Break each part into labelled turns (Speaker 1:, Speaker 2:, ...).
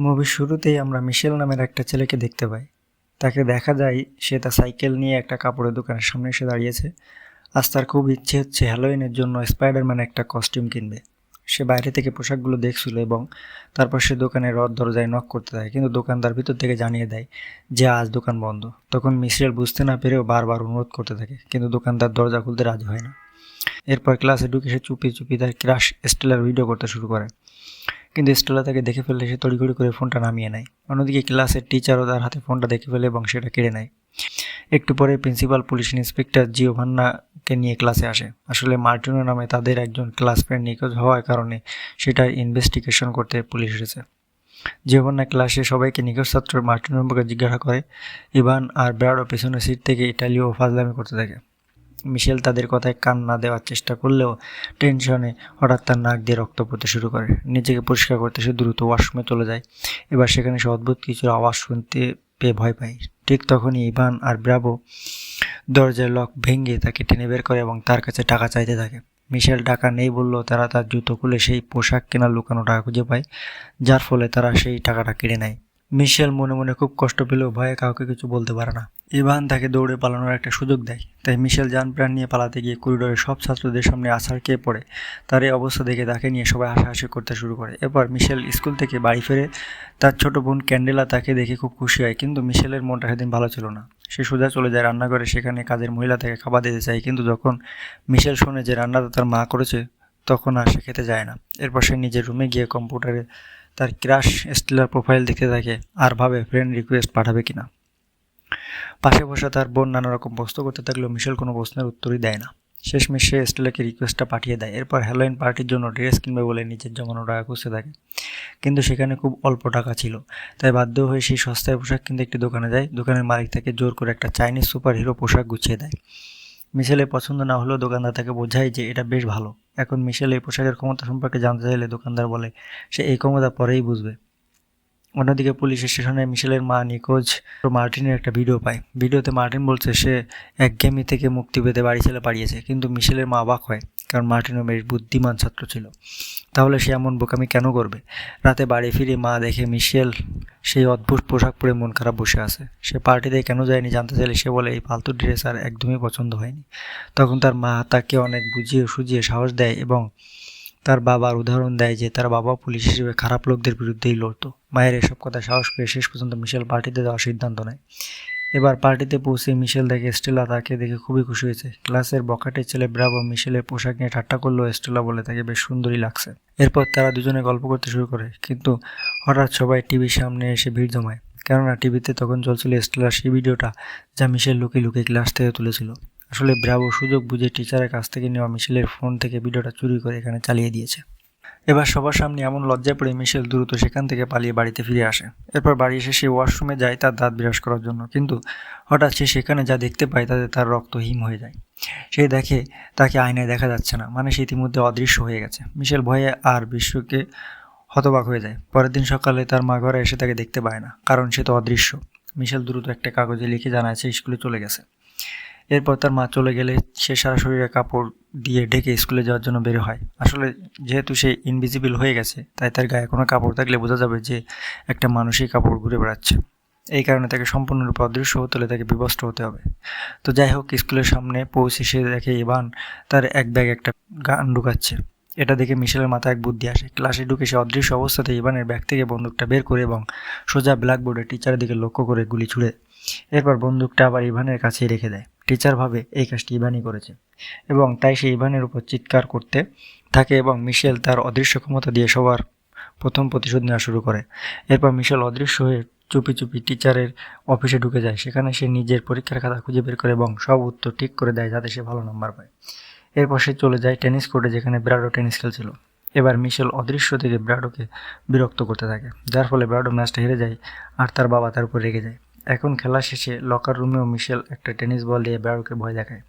Speaker 1: মুভির শুরুতেই আমরা মিশেল নামের একটা ছেলেকে দেখতে পাই। তাকে দেখা যায় সে তার সাইকেল নিয়ে একটা কাপড়ের দোকানের সামনে এসে দাঁড়িয়েছে। আজ তার খুব ইচ্ছে হচ্ছে হ্যালোইনের জন্য স্পাইডারম্যান একটা কস্টিউম কিনবে। সে বাইরে থেকে পোশাকগুলো দেখছিল এবং তারপর সে দোকানের দরজায় নক করতে থাকে, কিন্তু দোকানদার ভিতর থেকে জানিয়ে দেয় যে আজ দোকান বন্ধ। তখন মিশেল বুঝতে না পেরেও বারবার অনুরোধ করতে থাকে, কিন্তু দোকানদার দরজা খুলতে রাজি হয় না। এরপর ক্লাসে ঢুকে সে চুপি চুপি তার ক্রাশ স্টেলার ভিডিও করতে শুরু করে, কিন্তু স্টেলা তাকে দেখে ফেললে সে তড়িঘড়ি করে ফোনটা নামিয়ে নেয়। অন্যদিকে ক্লাসের টিচারও তার হাতে ফোনটা দেখে ফেলে এবং সেটা কেড়ে নেয়। একটু পরে প্রিন্সিপাল পুলিশ ইন্সপেক্টর জিওভান্নাকে নিয়ে ক্লাসে আসে। আসলে মার্টিনো নামে তাদের একজন ক্লাস ফ্রেন্ড নিখোঁজ হওয়ার কারণে সেটার ইনভেস্টিগেশন করতে পুলিশ এসেছে। জিওভান্না ক্লাসে সবাইকে নিখোঁজ ছাত্র মার্টিনো সম্পর্কে জিজ্ঞাসা করে। ইভান আর ব্রাডো পেছনের সিট থেকে ইটালীয় ফাজলামি করতে থাকে। মিশেল তাদের কথায় কান না দেওয়ার চেষ্টা করলেও টেনশনে হঠাৎ তার নাক দিয়ে রক্ত পড়তে শুরু করে। নিজেকে পরিষ্কার করতে সে দ্রুত ওয়াশরুমে চলে যায়। এবার সেখানে সে অদ্ভুত কিছুর আওয়াজ শুনতে পেয়ে ভয় পায়। ঠিক তখনই ইভান আর ব্রাভো দরজার লক ভেঙে তাকে টেনে বের করে এবং তার কাছে টাকা চাইতে থাকে। মিশেল টাকা নেই বললেও তারা তার জুতো খুলে সেই পোশাক কেনার লুকানো টাকা খুঁজে পায়, যার ফলে তারা সেই টাকাটা কেড়ে নেয়। মিশেল মনে মনে খুব কষ্ট পেলেও ভয়ে কাউকে কিছু বলতে পারে না। ইভান তাকে দৌড়ে পালানোর একটা সুযোগ দেয়, তাই মিশেল যান প্রাণ নিয়ে পালাতে গিয়ে করিডোরে সব ছাত্রদের সামনে আছাড় খেয়ে পড়ে। তার এই অবস্থা দেখে তাকে নিয়ে সবাই হাসাহাসি করতে শুরু করে। এরপর মিশেল স্কুল থেকে বাড়ি ফেরে। তার ছোট বোন ক্যান্ডেলা তাকে দেখে খুব খুশি হয়, কিন্তু মিশেলের মনটা সেদিন ভালো ছিল না। সে সোজা চলে যায় রান্নাঘরে, সেখানে কাজের মহিলা তাকে খাবার দিতে চায়, কিন্তু যখন মিশেল শোনে যে রান্নাটা তার মা করেছে তখন আর সে খেতে যায় না। এরপর সে নিজের রুমে গিয়ে কম্পিউটারে তার ক্রাশ স্টেলার প্রোফাইল দেখতে থাকে আর ভাবে ফ্রেন্ড রিকোয়েস্ট পাঠাবে কিনা। পাশে বসে তার বোন নানা রকম প্রশ্ন করতে থাকলেও মিশেল কোনো প্রশ্নের উত্তরই দেয় না। শেষমেশ সে স্টেলাকে রিকোয়েস্টটা পাঠিয়ে দেয়। এরপর হ্যালোইন পার্টির জন্য ড্রেস কিনবে বলে নিজের জমানো টাকা খুঁজতে থাকে, কিন্তু সেখানে খুব অল্প টাকা ছিল। তাই বাধ্য হয়ে সেই সস্তায় পোশাক কিনতে একটি দোকানে যায়। দোকানের মালিক তাকে জোর করে একটা চাইনিজ সুপার হিরো পোশাক গুছিয়ে দেয়। মিশেলের পছন্দ না হলেও দোকানদার তাকে বোঝায় যে এটা বেশ ভালো। এখন মিশেল এই পোশাকের ক্ষমতা সম্পর্কে জানতে চাইলে দোকানদার বলে সে এই ক্ষমতা পরেই বুঝবে। অন্যদিকে পুলিশ স্টেশনে মিশেলের মা নিখোঁজ মার্টিনের একটা ভিডিও পায়। ভিডিওতে মার্টিন বলছে সে একঘেয়েমি থেকে মুক্তি পেতে বাড়ি ছেড়ে পালিয়েছে, কিন্তু মিশেলের মা অবাক হয়, কারণ মার্টিনও বেশ বুদ্ধিমান ছাত্র ছিল। তাহলে সে এমন বোকামি কেন করবে? রাতে বাড়ি ফিরে মা দেখে মিশেল সেই অদ্ভুত পোশাক পরে মন খারাপ বসে আছে। সে পার্টিতে কেন যায়নি জানতে চাইলে সে বলে এই ফালতু ড্রেস আর একদমই পছন্দ হয়নি। তখন তার মা তাকে অনেক বুঝিয়ে সুঝিয়ে সাহস দেয় এবং তার বাবার উদাহরণ দেয় যে তার বাবা পুলিশ হিসেবে খারাপ লোকদের বিরুদ্ধেই লড়তো। মায়ের এসব কথা সাহস পেয়ে শেষ পর্যন্ত মিশেল পার্টিতে যাওয়ার সিদ্ধান্ত নেয়। এবার পার্টিতে পৌঁছে মিশেল দেখে স্টেলা তাকে দেখে খুবই খুশি হয়েছে। ক্লাসের বখাটে ছেলে ব্রাভো মিশেলের পোশাক নিয়ে ঠাট্টা করলেও স্টেলা বলে তাকে বেশ সুন্দরই লাগছে। এরপর তারা দুজনে গল্প করতে শুরু করে, কিন্তু হঠাৎ সবাই টিভির সামনে এসে ভিড় জমায়, কেননা টিভিতে তখন চলছিল স্টেলার সেই ভিডিওটা যা মিশেল লুকিয়ে লুকিয়ে ক্লাস থেকে তুলেছিল। আসলে ব্রাভো সুযোগ বুঝে টিচারের কাছ থেকে নেওয়া মিশেলের ফোন থেকে ভিডিওটা চুরি করে এখানে চালিয়ে দিয়েছে। এবার সবার সামনে এমন লজ্জায় পড়ে মিশেল দ্রুত সেখান থেকে পালিয়ে বাড়িতে ফিরে আসে। এরপর বাড়ি এসে সে ওয়াশরুমে যায় তার দাঁত ব্রাশ করার জন্য, কিন্তু হঠাৎ সে সেখানে যা দেখতে পায় তাতে তার রক্ত হিম হয়ে যায়। সে দেখে তাকে আয়নায় দেখা যাচ্ছে না, মানে সে ইতিমধ্যে অদৃশ্য হয়ে গেছে। মিশেল ভয়ে আর বিশ্বকে হতবাক হয়ে যায়। পরের দিন সকালে তার মা ঘরে এসে তাকে দেখতে পায় না, কারণ সে তো অদৃশ্য। মিশেল দ্রুত একটা কাগজে লিখে জানায় সে স্কুলে চলে গেছে। এরপর তার মা চলে গেলে সে সারা শরীরে কাপড় দিয়ে ঢেকে স্কুলে যাওয়ার জন্য বের হয়। আসলে যেহেতু সে ইনভিজিবল হয়ে গেছে, তাই তার গায়ে কোনো কাপড় থাকলে বোঝা যাবে যে একটা মানুষই কাপড় ঘুরে বেড়াচ্ছে। এই কারণে তাকে সম্পূর্ণরূপে অদৃশ্য হতে হলে তাকে বিবস্ত্র হতে হবে। তো যাই হোক, স্কুলের সামনে পৌঁছে সে দেখে ইভান তার এক ব্যাগ একটা গান ঢুকাচ্ছে। এটা দেখে মিশেলের মাথায় এক বুদ্ধি আসে। ক্লাসে ঢুকে সে অদৃশ্য অবস্থাতে ইভানের ব্যাগ থেকে বন্দুকটা বের করে এবং সোজা ব্ল্যাকবোর্ডে টিচারের দিকে লক্ষ্য করে গুলি ছুড়ে এরপর বন্দুকটা আবার ইভানের কাছেই রেখে দেয়। টিচার ভাবে এই কাজটি ইভানই করেছে এবং তাই সে ইভানের উপর চিৎকার করতে থাকে এবং মিশেল তার অদৃশ্য ক্ষমতা দিয়ে সবার প্রথম প্রতিশোধ নেওয়া শুরু করে। এরপর মিশেল অদৃশ্য হয়ে চুপি চুপি টিচারের অফিসে ঢুকে যায়। সেখানে সে নিজের পরীক্ষার খাতা খুঁজে বের করে এবং সব উত্তর ঠিক করে দেয় যাতে সে ভালো নাম্বার পায়। এরপর সে চলে যায় টেনিস কোর্টে, যেখানে ব্রাডো টেনিস খেলছিল। এবার মিশেল অদৃশ্য থেকে ব্রাডোকে বিরক্ত করতে থাকে, যার ফলে ব্রাডো ম্যাচটা হেরে যায় আর তার বাবা তার উপর রেগে যায়। এখন খেলা শেষে লকার রুমেও মিশেল একটা টেনিস বল দিয়ে ব্রাডোকে ভয় দেখায়।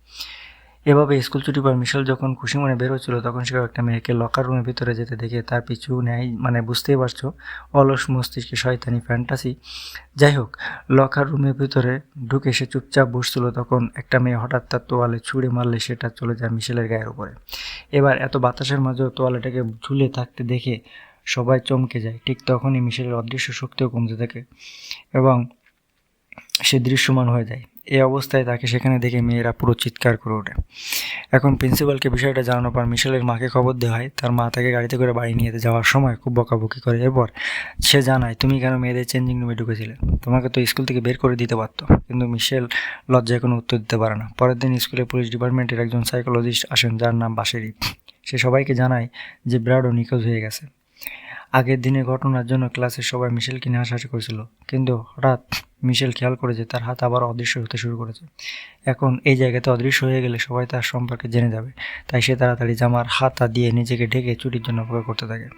Speaker 1: এভাবে স্কুল ছুটির পর মিশেল যখন খুশি মনে বের হচ্ছিল, তখন সে একটা মেয়েকে লকার রুমের ভিতরে যেতে দেখে তার পিছু নেয়। মানে বুঝতেই পারছো, অলস মস্তিষ্কে শয়তানি ফ্যান্টাসি। যাই হোক, লকার রুমের ভিতরে ঢুকে সে চুপচাপ বসছিল, তখন একটা মেয়ে হঠাৎ তার তোয়ালে ছুঁড়ে মারলে সেটা চলে যায় মিশেলের গায়ের উপরে। এবার এত বাতাসের মাঝেও তোয়ালেটাকে ঝুলে থাকতে দেখে সবাই চমকে যায়। ঠিক তখনই মিশেলের অদৃশ্য শক্তিও কমতে থাকে এবং সে দৃশ্যমান হয়ে যায়। এই অবস্থায় তাকে সেখানে দেখে মেয়েরা পুরো চিৎকার করে ওঠে। এখন প্রিন্সিপালকে বিষয়টা জানানোর পর মিশেলের মাকে খবর দেওয়া হয়। তার মা তাকে গাড়িতে করে বাড়ি নিয়ে যাওয়ার সময় খুব বকাবকি করে। এরপর সে জানায়, তুমি কেন মেয়েদের চেঞ্জিং রুমে ঢুকেছিলে? তোমাকে তো স্কুল থেকে বের করে দিতে পারতো। কিন্তু মিশেল লজ্জায় কোনো উত্তর দিতে পারে না। পরের দিন স্কুলে পুলিশ ডিপার্টমেন্টের একজন সাইকোলজিস্ট আসেন, যার নাম বাসেরি। সে সবাইকে জানায় যে ব্রাডো নিখোঁজ হয়ে গেছে। আগের দিনের ঘটনার জন্য ক্লাসের সবাই মিশেলকে নিয়ে হাসাহাসি করেছিল, কিন্তু হঠাৎ মিশেল খেয়াল করে যে তার হাত আবার অদৃশ্য হতে শুরু করেছে। এখন এই জায়গাতে অদৃশ্য হয়ে গেলে সবাই তার সম্পর্কে জেনে যাবে, তাই সে তাড়াতাড়ি জামার হাতা দিয়ে নিজেকে ঢেকে চুরির জন্য অপেক্ষা করতে থাকে।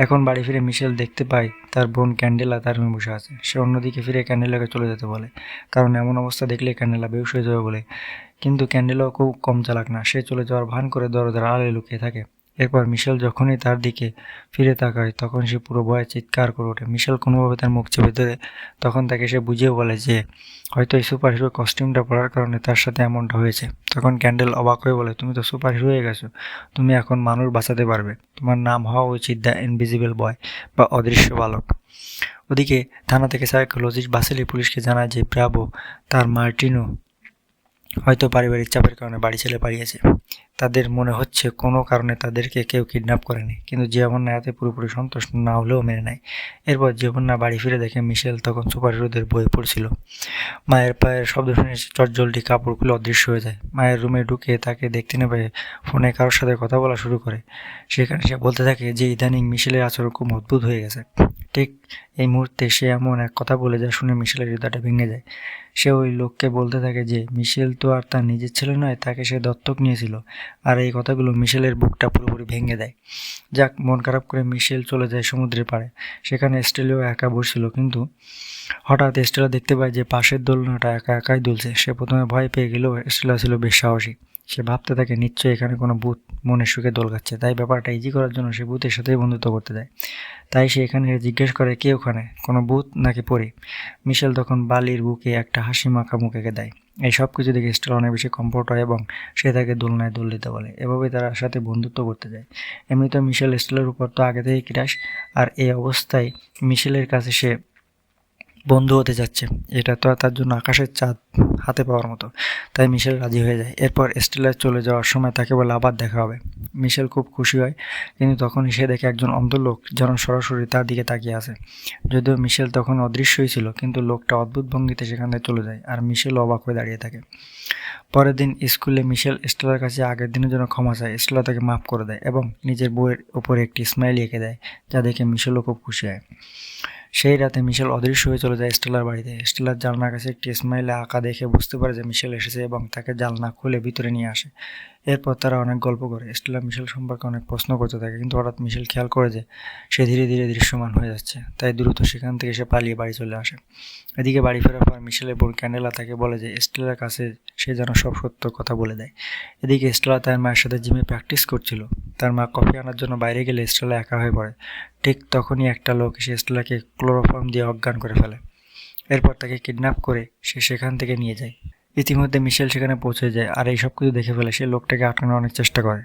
Speaker 1: এখন বাড়ি ফিরে মিশেল দেখতে পায় তার বোন ক্যান্ডেলা তার রুমে বসে আছে। সে অন্যদিকে ফিরে ক্যান্ডেলাকে চলে যেতে বলে, কারণ এমন অবস্থা দেখলে ক্যান্ডেলা বেহুশ হয়ে যাবে বলে। কিন্তু ক্যান্ডেলাও খুব কম চালাক না, সে চলে যাওয়ার ভান করে দরজার আড়ালে লুকিয়ে থাকে। এরপর মিশেল যখনই তার দিকে ফিরে তাকায় তখন সে পুরো ভয়ে চিৎকার করে ওঠে। মিশেল কোনোভাবে তার মুখ চেপে ধরে তখন তাকে সে বুঝিয়ে বলে যে হয়তো এই সুপার হিরো কস্টিউমটা পরার কারণে তার সাথে এমনটা হয়েছে। তখন ক্যান্ডেল অবাক হয়ে বলে, তুমি তো সুপার হিরো হয়ে গেছো, তুমি এখন মানুষ বাঁচাতে পারবে, তোমার নাম হওয়া উচিত দ্য ইনভিজিবল বয় বা অদৃশ্য বালক। ওদিকে থানা থেকে সাইকোলজিস্ট বাসেলি পুলিশকে জানায় যে ব্রাভো তার মার্টিনো হয়তো পারিবারিক চাপের কারণে বাড়ি ছেড়ে পালিয়েছে। তাদের মনে হচ্ছে কোনো কারণে তাদেরকে কেউ কিডন্যাপ করেনি, কিন্তু জিওভান্না এতে পুরোপুরি সন্তুষ্ট না হলেও মেনে নেয়। এরপর জিওভান্না বাড়ি ফিরে দেখে মিশেল তখন সুপার হিরোদের বই পড়ছিল। মায়ের পায়ের শব্দ শুনে চটজলদি কাপড় খুলে অদৃশ্য হয়ে যায়। মায়ের রুমে ঢুকে তাকে দেখতে না পেয়ে ফোনে কারোর সাথে কথা বলা শুরু করে। সেখানে সে বলতে থাকে যে ইদানিং মিশেলের আচরণ খুব অদ্ভুত হয়ে গেছে। ঠিক এই মুহূর্তে সে এমন এক কথা বলে যা শুনে মিশেলের হৃদয়টা ভেঙে যায়। সে ওই লোককে বলতে থাকে যে মিশেল তো আর তার নিজের ছেলে নয়, তাকে সে দত্তক নিয়েছিল। আর এই কথাগুলো মিশেলের বুকটা পুরোপুরি ভেঙে দেয়। যাক, মন খারাপ করে মিশেল চলে যায় সমুদ্রের পাড়ে। সেখানে স্টেলেও একা বসছিল, কিন্তু হঠাৎ স্টেলা দেখতে পায় যে পাশের দোলনাটা একা একাই দুলছে। সে প্রথমে ভয় পেয়ে গেলেও স্টেলা ছিল বেশ সাহসী। সে ভাবতে থাকে নিশ্চয়ই এখানে কোনো ভূত মনের সুখে দোল খাচ্ছে, তাই ব্যাপারটা ইজি করার জন্য সে ভূতের সাথেই বন্ধুত্ব করতে যায়। তাই সে এখানে জিজ্ঞেস করে, কে ওখানে, কোনো ভূত নাকি পরী? মিশেল তখন বালির বুকে একটা হাসি মাখা মুখ এঁকে দেয়। এই সব কিছু দেখে স্টেলা অনেক বেশি কমফোর্ট হয় এবং সে তাকে দোলনায় দোল দিতে বলে। এভাবে তার সাথে বন্ধুত্ব করতে যায়। এমনিতে মিশেল স্টেলার উপর তো আগে থেকেই ক্রাশ, আর এই অবস্থায় মিশেলের কাছে সে বন্ধু হতে যাচ্ছে, এটা তো তার জন্য আকাশের চাঁদ হাতে পাওয়ার মতো। তাই মিশেল রাজি হয়ে যায়। এরপর স্টেলা চলে যাওয়ার সময় তাকে বলে আবার দেখা হবে। মিশেল খুব খুশি হয়, কিন্তু তখনই সে দেখে একজন অন্ধ লোক যেন সরাসরি তার দিকে তাকিয়ে আছে। যদিও মিশেল তখন অদৃশ্যই ছিল, কিন্তু লোকটা অদ্ভুত ভঙ্গিতে সেখান থেকে চলে যায়, আর মিশেল অবাক হয়ে দাঁড়িয়ে থাকে। পরের দিন স্কুলে মিশেল স্টেলার কাছে আগের দিনের জন্য ক্ষমা চায়। স্টেলা তাকে মাফ করে দেয় এবং নিজের বইয়ের উপরে একটি স্মাইল এঁকে দেয়, যা দেখে মিশেলও খুব খুশি হয়। সেই রাতে মিশেল অদৃশ্য হয়ে চলে যায় স্টেলার বাড়িতে। স্টেলার জানলার কাছে একটি স্মাইলে আঁকা দেখে বুঝতে পারে যে মিশেল এসেছে এবং তাকে জানলা খুলে ভিতরে নিয়ে আসে। এরপর তারা অনেক গল্প করে। স্টেলা মিশেল সম্পর্কে অনেক প্রশ্ন করতে থাকে, কিন্তু হঠাৎ মিশেল খেয়াল করে যে সে ধীরে ধীরে দৃশ্যমান হয়ে যাচ্ছে। তাই দ্রুত সেখান থেকে সে পালিয়ে বাড়ি চলে আসে। এদিকে বাড়ি ফেরার পর মিশেলের বোন ক্যান্ডেলা তাকে বলে যে স্টেলার কাছে সে যেন সব সত্য কথা বলে দেয়। এদিকে স্টেলা তার মায়ের সাথে জিমে প্র্যাকটিস করছিল। তার মা কফি আনার জন্য বাইরে গেলে স্টেলা একা হয়ে পড়ে। ঠিক তখনই একটা লোক এসে স্টেলাকে ক্লোরোফর্ম দিয়ে অজ্ঞান করে ফেলে। এরপর তাকে কিডন্যাপ করে সে সেখান থেকে নিয়ে যায়। ইতিমধ্যে মিশেল সেখানে পৌঁছে যায়, আর এই সব কিছু দেখে ফেলে সে লোকটাকে আটকানোর অনেক চেষ্টা করে,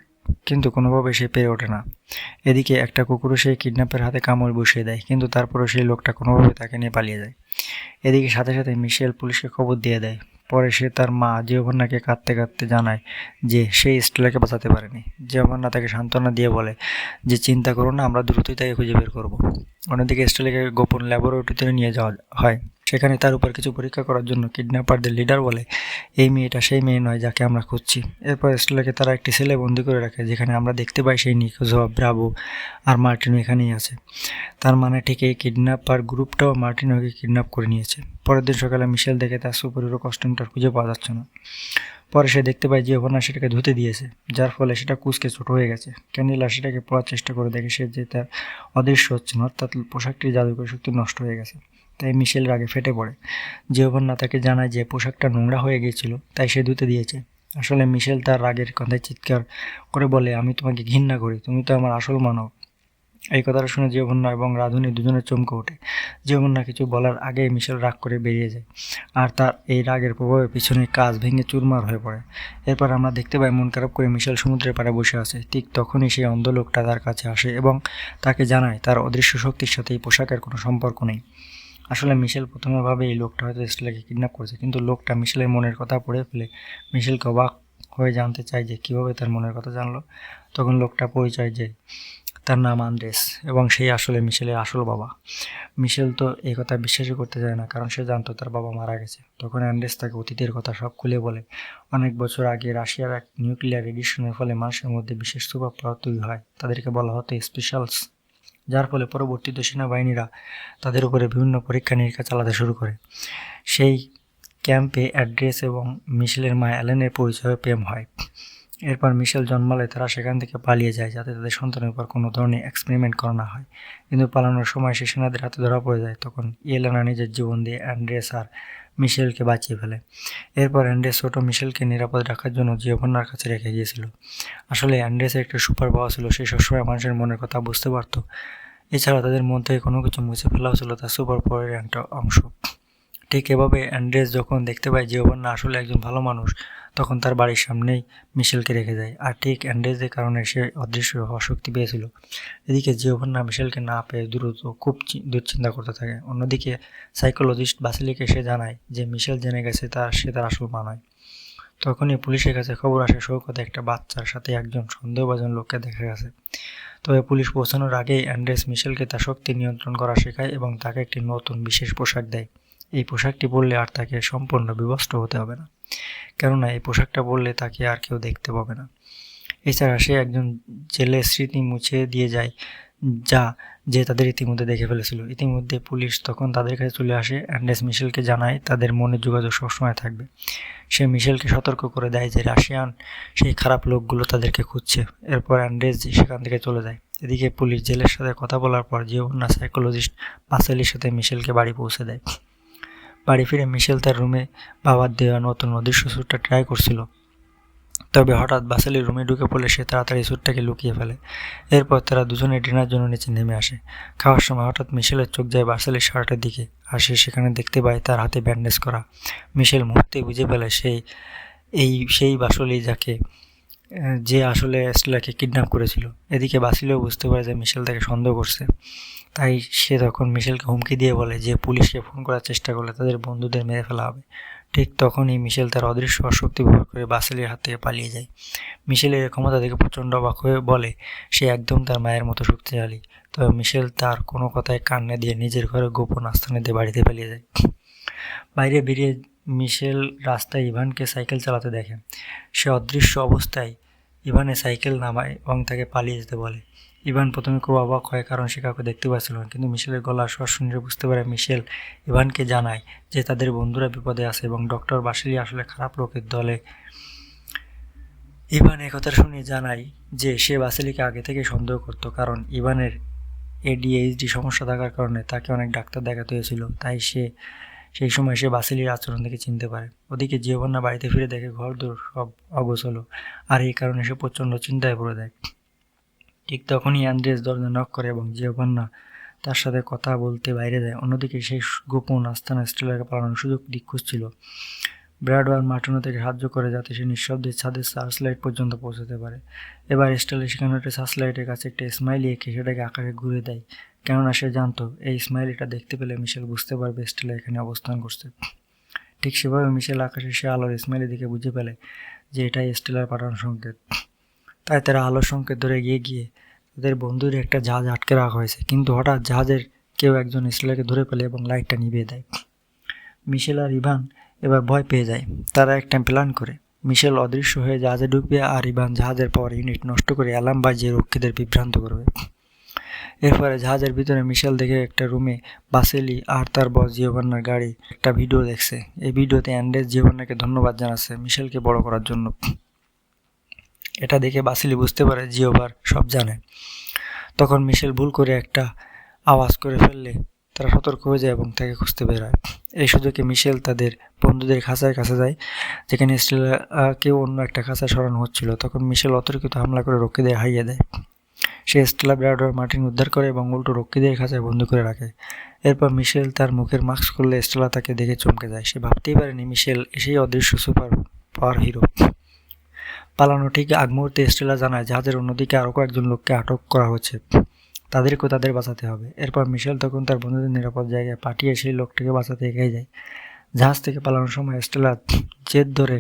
Speaker 1: কিন্তু কোনোভাবে সে পেরে ওঠে না। এদিকে একটা কুকুরও সেই কিডন্যাপের হাতে কামড় বসিয়ে দেয়, কিন্তু তারপরেও সেই লোকটা কোনোভাবে তাকে নিয়ে পালিয়ে যায়। এদিকে সাথে সাথে মিশেল পুলিশকে খবর দিয়ে দেয়। পরে সে তার মা জিওভান্নাকে কাঁদতে কাঁদতে জানায় যে সে স্টেলাকে বাঁচাতে পারেনি। জিওভান্না তাকে সান্ত্বনা দিয়ে বলে যে চিন্তা করো না, আমরা দ্রুতই তাকে খুঁজে বের করব। অন্যদিকে স্টেলাকে গোপন ল্যাবরেটরিতে নিয়ে যাওয়া হয়। সেখানে তার উপর কিছু পরীক্ষা করার জন্য কিডন্যাপারদের লিডার বলে, এই মেয়েটা সেই মেয়ে নয় যাকে আমরা খুঁজছি। এরপর স্টেলাকে তারা একটি সেলে বন্দি করে রাখে, যেখানে আমরা দেখতে পাই সেই নিখোঁজ হওয়া ব্রাভো আর মার্টিনো এখানেই আছে। তার মানে ঠিক এই কিডন্যাপার গ্রুপটাও মার্টিনোকে কিডন্যাপ করে নিয়েছে। পরের দিন সকালে মিশেল দেখে তার সুপার হিরো কস্টিউমটা খুঁজে পাওয়া যাচ্ছে না। পরে সে দেখতে পায় জিওভান্না সেটাকে ধুতে দিয়েছে, যার ফলে সেটা কুঁচকে ছোট হয়ে গেছে। ক্যান্ডেলা সেটাকে পরার চেষ্টা করে দেখে সে যে তার অদৃশ্য হচ্ছে না, অর্থাৎ পোশাকটির জাদুকরী শক্তি নষ্ট হয়ে গেছে। তাই মিশেল রাগে ফেটে পড়ে। জিওভান্না তাকে জানায় যে পোশাকটা নোংরা হয়ে গিয়েছিল, তাই সে ধুতে দিয়েছে। আসলে মিশেল তার রাগের কথায় চিৎকার করে বলে, আমি তোমাকে ঘৃণা করি, তুমি তো আমার আসল মানব। এই কথাটা শুনে জিওভন্না এবং রাঁধুনি দুজনে চমকে ওঠে। জিওভন্না কিছু বলার আগেই মিশেল রাগ করে বেরিয়ে যায়, আর তার এই রাগের প্রভাবে পিছনে কাঁচ ভেঙে চুরমার হয়ে পড়ে। এরপর আমরা দেখতে পাই মন খারাপ করে মিশেল সমুদ্রের পাড়ে বসে আছে। ঠিক তখনই সেই অন্ধ লোকটা তার কাছে আসে এবং তাকে জানায় তার অদৃশ্য শক্তির সাথে এই পোশাকের কোনো সম্পর্ক নেই। আসলে মিশেল প্রথমে ভাবে এই লোকটা হয়তো স্টেলাকে কিডন্যাপ করেছে, কিন্তু লোকটা মিশেলের মনের কথা পড়ে ফেলে মিশেলকে অবাক হয়ে জানতে চায় যে কীভাবে তার মনের কথা জানলো। তখন লোকটা পরিচয় যে তার নাম আন্দ্রেস এবং সেই আসলে মিশেলের আসল বাবা। মিশেল তো এই কথা বিশ্বাসই করতে চায় না, কারণ সে জানতো তার বাবা মারা গেছে। তখন অ্যান্ড্রেস তাকে অতীতের কথা সব খুলে বলে অনেক বছর আগে রাশিয়ার এক নিউক্লিয়ার রেডিয়েশনের ফলে মানুষের মধ্যে বিশেষ সুপার পাওয়ার তৈরি হয়, তাদেরকে বলা হতো স্পেশালস, যার ফলে পরবর্তীতে সেনাবাহিনীরা তাদের উপরে বিভিন্ন পরীক্ষা নিরীক্ষা চালাতে শুরু করে। সেই ক্যাম্পে অ্যান্ড্রেস এবং মিশেলের মা অ্যালেনের পরিচয়ে প্রেম হয়। এরপর মিশেল জন্মালে তারা সেখান থেকে পালিয়ে যায়, যাতে তাদের সন্তানের উপর কোনো ধরনের এক্সপেরিমেন্ট করা না হয়। কিন্তু পালানোর সময় সে সেনাদের হাতে ধরা পড়ে যায়। তখন এলেনা নিজের জীবন দিয়ে অ্যান্ড্রেস আর মিশেলকে বাঁচিয়ে ফেলে। এরপর অ্যান্ড্রেস ছোট মিশেলকে নিরাপদ রাখার জন্য জিওভন্নার কাছে রেখে গিয়েছিল। আসলে অ্যান্ড্রেসের একটা সুপার পাওয়ার ছিল, সে সবসময় মানুষের মনের কথা বুঝতে পারত। এছাড়া তাদের মন থেকে কোনো কিছু মুছে ফেলাও ছিল তার সুপার পাওয়ারের একটা অংশ। ঠিক এভাবে অ্যান্ড্রেস যখন দেখতে পায় জিওভন্না আসলে একজন ভালো মানুষ, তখন তার বাড়ির সামনেই মিশেলকে রেখে যায়। আর ঠিক অ্যান্ড্রেসের কারণে সে অদৃশ্য হওয়ার শক্তি পেয়েছিল। এদিকে জিওভন্না মিশেলকে না পেয়ে দ্রুত খুব দুশ্চিন্তা করতে থাকে। অন্যদিকে সাইকোলজিস্ট বাসিলিকে সে জানায় যে মিশেল জেনে গেছে সে তার আসল মা নয়। তখনই পুলিশের কাছে খবর আসে সৈকতে একটা বাচ্চার সাথে একজন সন্দেহভাজন লোককে দেখা গেছে। তবে পুলিশ পৌঁছানোর আগেই অ্যান্ড্রেস মিশেলকে তার শক্তি নিয়ন্ত্রণ করা শেখায় এবং তাকে একটি নতুন বিশেষ পোশাক দেয়। এই পোশাকটি পরলে আর তাকে সম্পূর্ণ বিবস্ত্র হতে হবে না, কেননা এই পোশাকটা পরলে তাকে আর কেউ দেখতে পাবে না। এছাড়া সে একজন জেলের স্মৃতি মুছে দিয়ে যায়, যে তাদের ইতিমধ্যে দেখে ফেলেছিল। ইতিমধ্যে পুলিশ তখন তাদের কাছে চলে আসে। অ্যান্ড্রেস মিশেলকে জানায় তাদের মনে যোগাযোগ সবসময় থাকবে। সে মিশেলকে সতর্ক করে দেয় যে রাশিয়ান সেই খারাপ লোকগুলো তাদেরকে খুঁজছে। এরপর অ্যান্ড্রেস সেখান থেকে চলে যায়। এদিকে পুলিশ জেলের সাথে কথা বলার পর জিওভন্না সাইকোলজিস্ট বাসেলির সাথে মিশেলকে বাড়ি পৌঁছে দেয়। বাড়ি ফিরে মিশেল তার রুমে বাবার দেওয়া নতুন অদৃশ্য স্যুটটা ট্রাই করছিল, তবে হঠাৎ বাসেলির রুমে ঢুকে পড়লে সে তাড়াতাড়ি স্যুটটাকে লুকিয়ে ফেলে। এরপর তারা দুজনে ডিনার জন্য নিচে নেমে আসে। খাওয়ার সময় হঠাৎ মিশেলের চোখ যায় বাসেলির শার্টের দিকে, আর সে সেখানে দেখতে পায় তার হাতে ব্যান্ডেজ করা। মিশেল মুহূর্তেই বুঝে ফেলে সেই বাসলি যে আসলে স্টেলাকে কিডন্যাপ করেছিল। এদিকে বাসিলিও বুঝতে পারে যে মিশেল তাকে সন্দেহ করছে, তাই সে তখন মিশেলকে হুমকি দিয়ে বলে যে পুলিশকে ফোন করার চেষ্টা করলে তাদের বন্ধুদের মেরে ফেলা হবে। ঠিক তখনই মিশেল তার অদৃশ্য শক্তি ব্যবহার করে বাসেলির হাত থেকে পালিয়ে যায়। মিশেলের ক্ষমতা দেখে প্রচণ্ড অবাক হয়ে বলে সে একদম তার মায়ের মতো শক্তিশালী। তবে মিশেল তার কোনো কথায় কান না দিয়ে নিজের ঘরে গোপন আস্থানে দিয়ে বাড়িতে পালিয়ে যায়। বাইরে বেরিয়ে মিশেল রাস্তায় ইভানকে সাইকেল চালাতে দেখে। সে অদৃশ্য অবস্থায় ইভানের সাইকেল নামায় এবং তাকে পালিয়ে যেতে বলে। ইভান প্রথমে খুব অবাক হয়, কারণ সে কাউকে দেখতে পাচ্ছিল না, কিন্তু মিশেলের গলার স্বর শুনে বুঝতে পারে মিশেল ইভানকে জানায় যে তাদের বন্ধুরা বিপদে আছে এবং ডক্টর বাসিলি আসলে খারাপ লোকের দলে। ইভান একথা শুনে জানায় যে সে বাসিলিকে আগে থেকে সন্দেহ করত, কারণ ইভানের ADHD সমস্যা থাকার কারণে তাকে অনেক ডাক্তার দেখাতে হয়েছিল, তাই সেই সময় সে বাসিলির আচরণ থেকে চিনতে পারে। ওদিকে জিওভন্না বাড়িতে ফিরে দেখে ঘরদোর সব অগোছালো, আর এই কারণে সে প্রচণ্ড চিন্তায় পড়ে যায়। ঠিক তখনই অ্যান্ড্রেস দরজা নক করে এবং জিওভন্না তার সাথে কথা বলতে বাইরে যায়। অন্যদিকে সেই গোপন আস্তানা স্টেলাকে পালানোর সুযোগ খুঁজছিল। ব্র্যাডওয়ার মার্টিনো থেকে সাহায্য করে যাতে সে নিঃশব্দে ছাদের সার্চ লাইট পর্যন্ত পৌঁছাতে পারে। এবার স্টেলা সেখানে একটা সার্চ লাইটের কাছে একটা স্মাইলি এঁকে সেটাকে আকারে ঘুরে দেয়, কেননা সে জানতো এই স্মাইলিটা দেখতে পেলে মিশেল বুঝতে পারবে স্টেলা এখানে অবস্থান করছে। ঠিক সেভাবে মিশেল আকাশে সে আলোর স্মাইলি দেখে বুঝে ফেলে যে এটাই স্টেলার পাঠানোর সংকেত। তাই তারা আলোর সংকেত ধরে গিয়ে তাদের বন্ধুর একটা জাহাজ আটকে রাখা হয়েছে, কিন্তু হঠাৎ জাহাজের কেউ একজন স্টেলাকে ধরে ফেলে এবং লাইটটা নিভিয়ে দেয়। মিশেল আর ইভান এবার ভয় পেয়ে যায়। তারা একটা প্ল্যান করে মিশেল অদৃশ্য হয়ে জাহাজে ঢুকবে আর ইভান জাহাজের পাওয়ার ইউনিট নষ্ট করে অ্যালার্ম বাজিয়ে রক্ষীদের বিভ্রান্ত করবে। এরপরে জাহাজের ভিতরে মিশেল দেখে একটা রুমে বাসেলি আর তার বস জিওভান্নার গাড়ি একটা ভিডিও দেখছে। এই ভিডিওতে অ্যান্ড্রেস জিওভান্নাকে ধন্যবাদ জানাচ্ছে মিশেলকে বড় করার জন্য। এটা দেখে বাসেলি বুঝতে পারে জিওভার সব জানে। তখন মিশেল ভুল করে একটা আওয়াজ করে ফেললে তারা সতর্ক হয়ে যায় এবং তাকে খুঁজতে বেরোয়। এই সুযোগে মিশেল তাদের বন্ধুদের খাঁচার কাছে যায়, যেখানে স্টেলাকেও অন্য একটা খাঁচা সরানো হচ্ছিল। তখন মিশেল অতর্কিত হামলা করে রক্ষীদের হারিয়ে দেয়। সে স্টেলা ব্রাউডার মার্টিন উদ্ধার করে এবং উল্টো রক্ষীদের খাঁচায় বন্দি করে রাখে। এরপর মিশেল তার মুখের মাস্ক খুললে স্টেলা তাকে দেখে চমকে যায়। সে ভাবতেই পারেনি মিশেল এসেই অদৃশ্য সুপার পাওয়ার হিরো। পালানো ঠিক আগ মুহূর্তে স্টেলা জানায় জাহাজের অন্যদিকে আরও কয়েকজন লোককে আটক করা হচ্ছে, তাদেরকেও তাদের বাঁচাতে হবে। এরপর মিশেল তখন তার বন্ধুদের নিরাপদ জায়গায় পাঠিয়ে সেই লোকটিকে বাঁচাতে এগিয়ে যায়। জাহাজ থেকে পালানোর সময় স্টেলা জেদ ধরে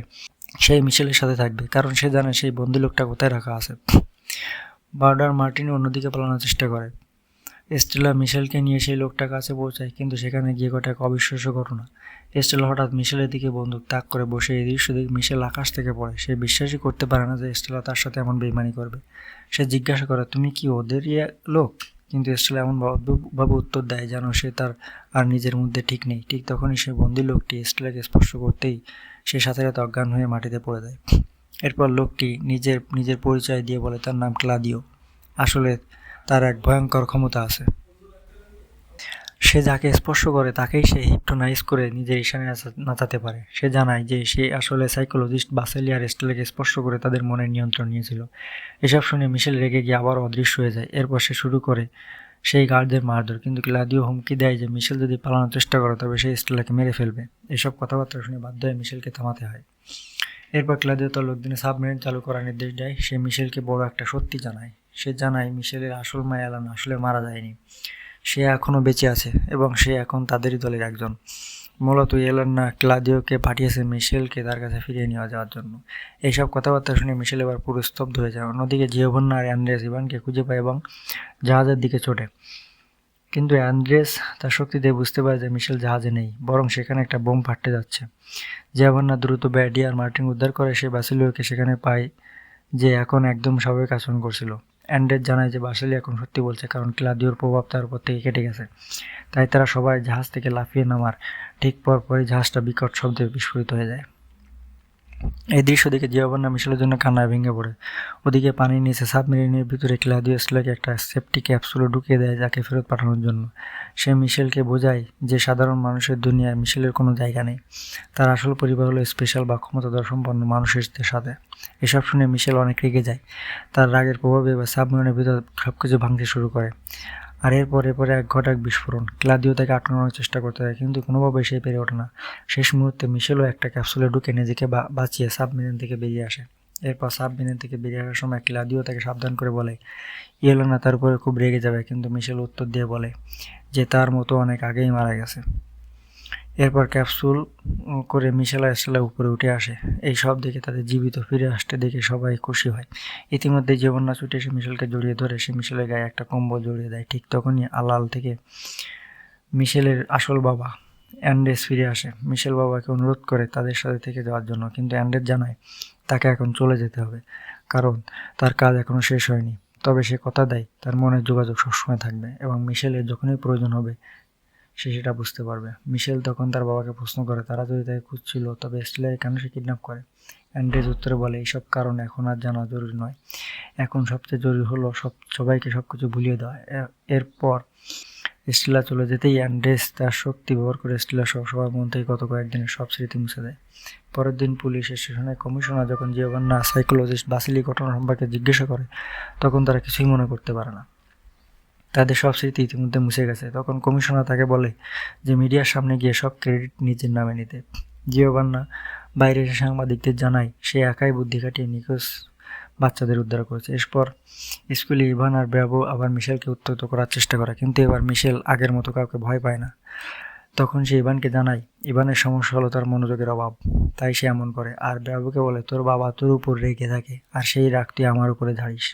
Speaker 1: সেই মিশেলের সাথে থাকবে, কারণ সে জানে সেই বন্দি লোকটা কোথায় রাখা আছে। বার্ডার মার্টিন অন্যদিকে পালানোর চেষ্টা করে। স্টেলা মিশেলকে নিয়ে সেই লোকটার কাছে পৌঁছায়, কিন্তু সেখানে গিয়ে ঘটে এক অবিশ্বাস্য ঘটনা। স্টেলা হঠাৎ মিশেলের দিকে বন্দুক তাক করে বসে। এই দৃশ্য দেখে মিশেল আকাশ থেকে পড়ে। সে বিশ্বাসই করতে পারে না যে স্টেলা তার সাথে এমন বেইমানি করবে। সে জিজ্ঞাসা করে, তুমি কি ওদেরই লোক? কিন্তু স্টেলা এমন অদ্ভুতভাবে উত্তর দেয় যেন সে তার আর নিজের মধ্যে ঠিক নেই। ঠিক তখনই সে বন্দি লোকটি স্টেলাকে স্পর্শ করতেই সে সাথে সাথে অজ্ঞান হয়ে মাটিতে পড়ে যায়। এরপর লোকটি নিজের পরিচয় দিয়ে বলে তার নাম ক্লাদিও। আসলে তার এক ভয়ঙ্কর ক্ষমতা আছে। সে যাকে স্পর্শ করে তাকেই সে হিপনোটাইজ করে নিজের ইশারায় নাচাতে পারে। সে জানায় যে সে আসলে সাইকোলজিস্ট বাসেলি আর স্টেলাকে স্পর্শ করে তাদের মনের নিয়ন্ত্রণ নিয়েছিল। এসব শুনে মিশেল রেগে গিয়ে আবার অদৃশ্য হয়ে যায়। এরপর সে শুরু করে সেই গার্ডদের মারধর, কিন্তু ক্লাদিও হুমকি দেয় যে মিশেল যদি পালানোর চেষ্টা করে তবে সে স্টেলাকে মেরে ফেলবে। এসব কথাবার্তা শুনে বাধ্য হয়ে মিশেলকে থামাতে হয়। এরপর ক্লাদিও তার লোকদিনে সাবমেরিন চালু করার নির্দেশ দেয়। সে মিশেলকে বড় একটা সত্যি জানায়। সে জানায় মিশেলের আসল মায়া এলানা আসলে মারা যায়নি, সে এখনও বেঁচে আছে এবং সে এখন তাদেরই দলের একজন। মূলত এলেনা ক্লাদিওকে পাঠিয়েছে মিশেলকে তার কাছে ফিরিয়ে নিয়ে যাওয়ার জন্য। এইসব কথাবার্তা শুনে মিশেল এবার পুরো স্তব্ধ হয়ে যায়। অন্যদিকে জিওভান্না আর অ্যান্ড্রেস ইভানকে খুঁজে পায় এবং জাহাজের দিকে ছোটে, কিন্তু অ্যান্ড্রেস তার শক্তিতে বুঝতে পারে যে মিশেল জাহাজে নেই, বরং সেখানে একটা বোম ফাটতে যাচ্ছে। জিওভান্না দ্রুত ব্যাডি আর মার্টিন উদ্ধার করে সে বাসিলিওকে সেখানে পায়, যে এখন একদম স্বাভাবিক আচরণ করছিল। অ্যান্ড্রেস জানায় যে বাসেলি এখন সত্যি বলছে, কারণ ক্লাদিওর প্রভাব তার উপর থেকে কেটে গেছে। তাই তারা সবাই জাহাজ থেকে লাফিয়ে নামার ঠিক পরপরই জাহাজটা বিকট শব্দে বিস্ফোরিত হয়ে যায়। এই দৃশ্য দেখে জিওভান্না মিশেলের জন্য কান্নায় ভেঙে পড়ে। ওদিকে পানির নিচে সাবমেরিনের ভিতরে ক্লাদিও স্টেলাকে একটা সেফটি ক্যাপসুলে ঢুকিয়ে দেয় যাকে ফেরত পাঠানোর জন্য। সে মিশেলকে বোঝায় যে সাধারণ মানুষের দুনিয়ায় মিশেলের কোনো জায়গা নেই। তার আসল পরিবার হলো স্পেশাল বা ক্ষমতাধর সম্পন্ন মানুষের সাথে। এসব শুনে মিশেল অনেক রেগে যায়। তার রাগের প্রভাবে এবার সাবমেরিনের ভিতর সব কিছু ভাঙতে শুরু করে। আর এরপরে এক ঘটে এক বিস্ফোরণ। ক্লাদিও তাকে আটকানোর চেষ্টা করতে থাকে, কিন্তু কোনোভাবেই সে পেরে ওঠে না। শেষ মুহূর্তে মিশেলও একটা ক্যাপসুলে ঢুকে নিজেকে বাঁচিয়ে সাবমেরিন থেকে বেরিয়ে আসে। এরপর সাবমেরিন থেকে বেরিয়ে আসার সময় ক্লাদিও তাকে সাবধান করে বলে ইয়েলেনা তার উপরে খুব রেগে যাবে, কিন্তু মিশেল উত্তর দিয়ে বলে যে তার মতো অনেক আগেই মারা গেছে। এরপর ক্যাপসুল করে মিশেল আর স্টেলা উপরে উঠে আসে। এই সব দেখে তাদের জীবিত ফিরে আসতে দেখে সবাই খুশি হয়। ইতিমধ্যে জিওভান্না ছুটে এসে মিশেলকে জড়িয়ে ধরে সে মিশেলের গায়ে একটা কম্বল জড়িয়ে দেয়। ঠিক তখনই আড়াল থেকে মিশেলের আসল বাবা অ্যান্ড্রেস ফিরে আসে। মিশেল বাবাকে অনুরোধ করে তাদের সাথে থেকে যাওয়ার জন্য, কিন্তু অ্যান্ড্রেস জানায় তাকে এখন চলে যেতে হবে, কারণ তার কাজ এখনও শেষ হয়নি। তবে সে কথা দেয় তার মনের যোগাযোগ সবসময় থাকবে এবং মিশেলের যখনই প্রয়োজন হবে সে সেটা বুঝতে পারবে। মিশেল তখন তার বাবাকে প্রশ্ন করে তারা যদি তাকে খুঁজছিল তবে স্টেলাকে কেন সে কিডন্যাপ করে। অ্যান্ড্রেস উত্তরে বলে এইসব কারণ এখন আর জানা জরুরি নয়, এখন সবচেয়ে জরুরি হলো সবাইকে সব কিছু ভুলিয়ে দেওয়া। এরপর স্টেলা চলে যেতেই অ্যান্ড্রেস তার শক্তি ব্যবহার করে স্টেলা সহ সবার মন থেকে গত কয়েকদিনের সব স্মৃতি মুছে দেয়। পরের দিন পুলিশ স্টেশনে কমিশনার যখন জিওভান্না সাইকোলজিস্ট বাসিলি ঘটনা সম্পর্কে জিজ্ঞাসা করে তখন তারা কিছুই মনে করতে পারে না। তাদের সব স্মৃতি ইতিমধ্যে মুছে গেছে। তখন কমিশনার তাকে বলে যে মিডিয়ার সামনে গিয়ে সব ক্রেডিট নিজের নামে নিতে। জিওভান্না বাইরে এসে সাংবাদিকদের জানায় সে একাই বুদ্ধি খাটিয়ে নিখোঁজ বাচ্চাদের উদ্ধার করেছে। এরপর স্কুলে ইভান আর ব্রাভো আবার মিশেলকে উত্ত্যক্ত করার চেষ্টা করে, কিন্তু এবার মিশেল আগের মতো কাউকে ভয় পায় না। তখন সে ইভানকে জানায় ইভানের সমস্যা হলো তার মনোযোগের অভাব, তাই সে এমন করে। আর ব্রাভোকে বলে তোর বাবা তোর উপর রেগে থাকে আর সেই রাগ তুই আমার উপরে ঝাড়িস।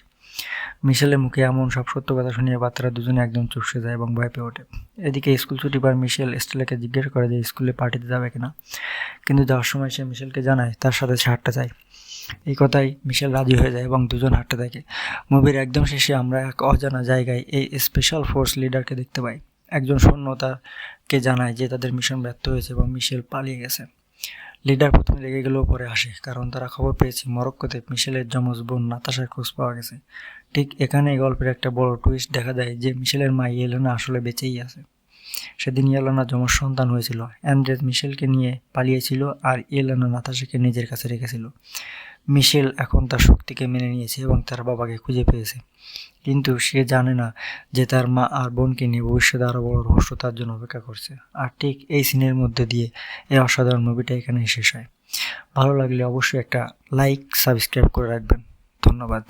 Speaker 1: মিশেলের মুখে এমন সব সত্য কথা শুনিয়ে বাচ্চারা দুজনে একদম চুপসে যায় এবং ভয় পেয়ে ওঠে। এদিকে স্কুল ছুটি পর মিশেল স্টেলাকে জিজ্ঞেস করে যে স্কুলে পার্টিতে যাবে কিনা, কিন্তু যাওয়ার সময় সে মিশেলকে জানায় তার সাথে সে হাঁটতে চায়। এই কথাই মিশেল রাজি হয়ে যায় এবং দুজন হাঁটতে থাকে। মুভির একদম শেষে আমরা এক অজানা জায়গায় এই স্পেশাল ফোর্স লিডারকে দেখতে পাই। একজন সৈন্য তাকে জানায় যে তাদের মিশন ব্যর্থ হয়েছে এবং মিশেল পালিয়ে গেছে। লিডার প্রথমে রেগে গেলেও পরে আসে, কারণ তারা খবর পেয়েছে মরক্কোতে মিশেলের যমজ বোন নাতাশার খোঁজ পাওয়া গেছে। ঠিক এখানে এই গল্পের একটা বড় টুইস্ট দেখা যায় যে মিশেলের মা ইয়েলেনা আসলে বেঁচেই আছে। সেদিন ইয়েলেনা যমজ সন্তান হয়েছিল। অ্যান্ড্রেস মিশেলকে নিয়ে পালিয়েছিল আর ইয়েলেনা নাতাশাকে নিজের কাছে রেখেছিল। মিশেল এখন তার শক্তিকে মেনে নিয়েছে এবং তার বাবাকে খুঁজে পেয়েছে, কিন্তু সে জানে না যে তার মা আর বোনকে নিয়ে ভবিষ্যতে আরও বড় রহস্য তার জন্য অপেক্ষা করছে। আর ঠিক এই সিনের মধ্যে দিয়ে এই অসাধারণ মুভিটা এখানেই শেষ হয়। ভালো লাগলে অবশ্যই একটা লাইক, সাবস্ক্রাইব করে রাখবেন। ধন্যবাদ।